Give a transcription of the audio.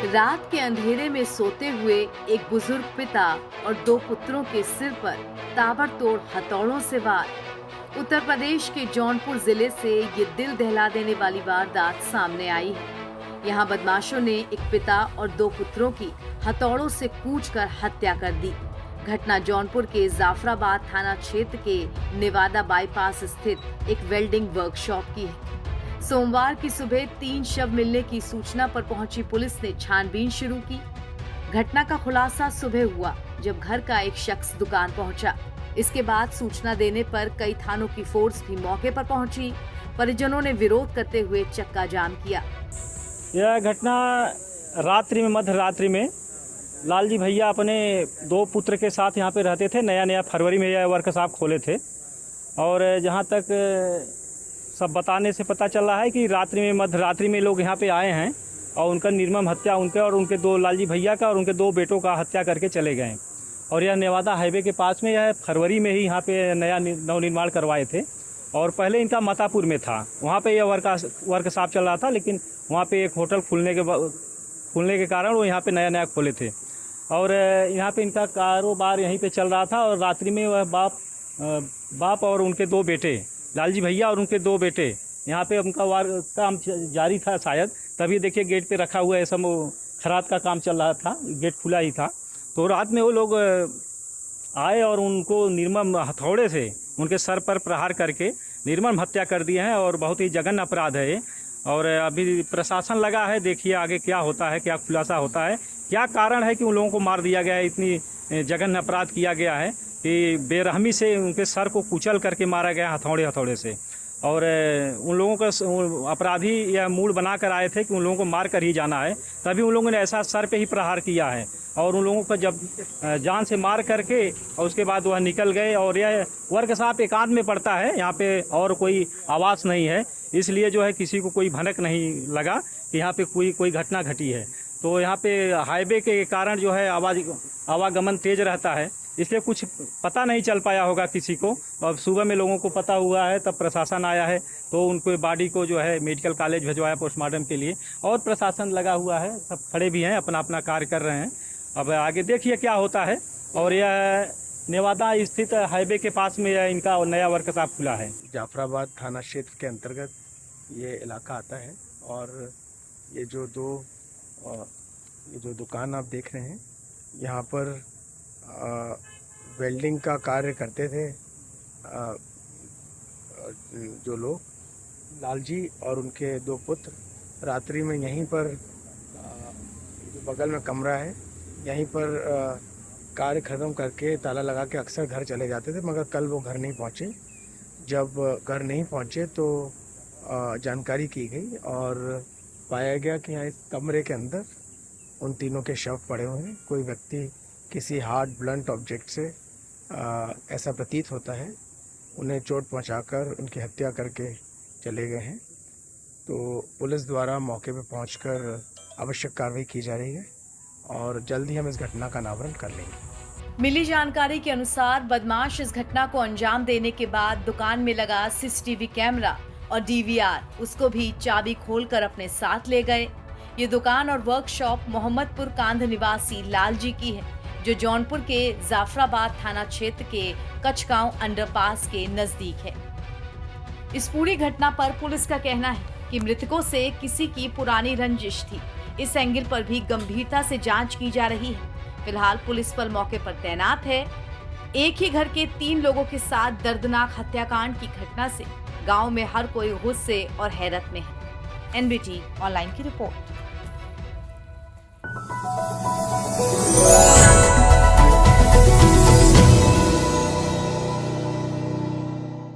रात के अंधेरे में सोते हुए एक बुजुर्ग पिता और दो पुत्रों के सिर पर ताबड़तोड़ हथौड़ों से वार। उत्तर प्रदेश के जौनपुर जिले से ये दिल दहला देने वाली वारदात सामने आई है। यहाँ बदमाशों ने एक पिता और दो पुत्रों की हथौड़ों से कूचकर हत्या कर दी। घटना जौनपुर के जाफराबाद थाना क्षेत्र के नेवादा बाईपास स्थित एक वेल्डिंग वर्कशॉप की है। सोमवार की सुबह 3 शव मिलने की सूचना पर पहुंची पुलिस ने छानबीन शुरू की। घटना का खुलासा सुबह हुआ जब घर का एक शख्स दुकान पहुंचा। इसके बाद सूचना देने पर कई थानों की फोर्स भी मौके पर पहुंची। परिजनों ने विरोध करते हुए चक्का जाम किया। यह घटना रात्रि में मध्य रात्रि में लालजी भैया अपने दो पुत्र के साथ यहाँ पे रहते थे। नया फरवरी में यह वर्कशॉप खोले थे और जहाँ तक सब बताने से पता चल रहा है कि रात्रि में मध्य रात्रि में लोग यहाँ पे आए हैं और उनका निर्मम हत्या उनके और उनके दो लालजी भैया का और उनके दो बेटों का हत्या करके चले गए। और यह नेवादा हाईवे के पास में यह फरवरी में ही यहाँ पे नया नवनिर्माण करवाए थे और पहले इनका मातापुर में था। वहाँ पे यह वर्कशॉप चल रहा था, लेकिन वहाँ पे एक होटल खुलने के कारण वो यहाँ पे नया खोले थे और यहाँ पे इनका कारोबार यहीं पे चल रहा था। और रात्रि में वह बाप और उनके दो बेटे लालजी भैया और उनके दो बेटे यहाँ पे उनका काम जारी था शायद, तभी देखिए गेट पे रखा हुआ है सब खराद का काम चल रहा था, गेट खुला ही था। तो रात में वो लोग आए और उनको निर्मम हथौड़े से उनके सर पर प्रहार करके निर्मम हत्या कर दिए हैं और बहुत ही जघन्य अपराध है ये। और अभी प्रशासन लगा है, देखिए आगे क्या होता है, क्या खुलासा होता है, क्या कारण है कि उन लोगों को मार दिया गया है, इतनी जघन्य अपराध किया गया है कि बेरहमी से उनके सर को कुचल करके मारा गया हथौड़े से। और उन लोगों का अपराधी यह मूड बना कर आए थे कि उन लोगों को मार कर ही जाना है, तभी उन लोगों ने ऐसा सर पे ही प्रहार किया है। और उन लोगों को जब जान से मार करके और उसके बाद वह निकल गए। और यह वर्कशॉप एकांत में पड़ता है, यहाँ पे और कोई आवास नहीं है, इसलिए जो है किसी को कोई भनक नहीं लगा कि यहाँ पे कोई घटना घटी है। तो यहाँ पे हाईवे के कारण जो है आवागमन तेज रहता है, इसलिए कुछ पता नहीं चल पाया होगा किसी को। और सुबह में लोगों को पता हुआ है, तब प्रशासन आया है तो उनको बॉडी को जो है मेडिकल कॉलेज भिजवाया पोस्टमार्टम के लिए। और प्रशासन लगा हुआ है, सब खड़े भी हैं, अपना अपना कार्य कर रहे हैं। अब आगे देखिए क्या होता है। और यह नेवादा स्थित हाईवे के पास में इनका नया वर्कशॉप खुला है। जाफराबाद थाना क्षेत्र के अंतर्गत ये इलाका आता है और ये जो दुकान आप देख रहे हैं, यहाँ पर वेल्डिंग का कार्य करते थे जो लोग, लालजी और उनके दो पुत्र। रात्रि में यहीं पर जो बगल में कमरा है, यहीं पर कार्य ख़त्म करके ताला लगा के अक्सर घर चले जाते थे, मगर कल वो घर नहीं पहुँचे। जब घर नहीं पहुँचे तो जानकारी की गई और पाया गया कि यहाँ इस कमरे के अंदर उन तीनों के शव पड़े हुए हैं। कोई व्यक्ति किसी हार्ड ब्लंट ऑब्जेक्ट से ऐसा प्रतीत होता है उन्हें चोट पहुंचाकर उनकी हत्या करके चले गए हैं। तो पुलिस द्वारा मौके पर पहुंचकर आवश्यक कार्रवाई की जा रही है और जल्द ही हम इस घटना का अनावरण कर लेंगे। मिली जानकारी के अनुसार बदमाश इस घटना को अंजाम देने के बाद दुकान में लगा सीसीटीवी कैमरा और डीवीआर उसको भी चाबी खोलकर अपने साथ ले गए। ये दुकान और वर्कशॉप मोहम्मदपुर कांध निवासी लालजी की है, जो जौनपुर के जाफराबाद थाना क्षेत्र के कचगांव अंडरपास के नजदीक है। इस पूरी घटना पर पुलिस का कहना है कि मृतकों से किसी की पुरानी रंजिश थी। इस एंगल पर भी गंभीरता से जांच की जा रही है। फिलहाल पुलिस बल मौके पर तैनात है। एक ही घर के 3 लोगों के साथ दर्दनाक हत्याकांड की घटना से गांव में हर कोई गुस्से और हैरत में है। एनबीटी ऑनलाइन की रिपोर्ट।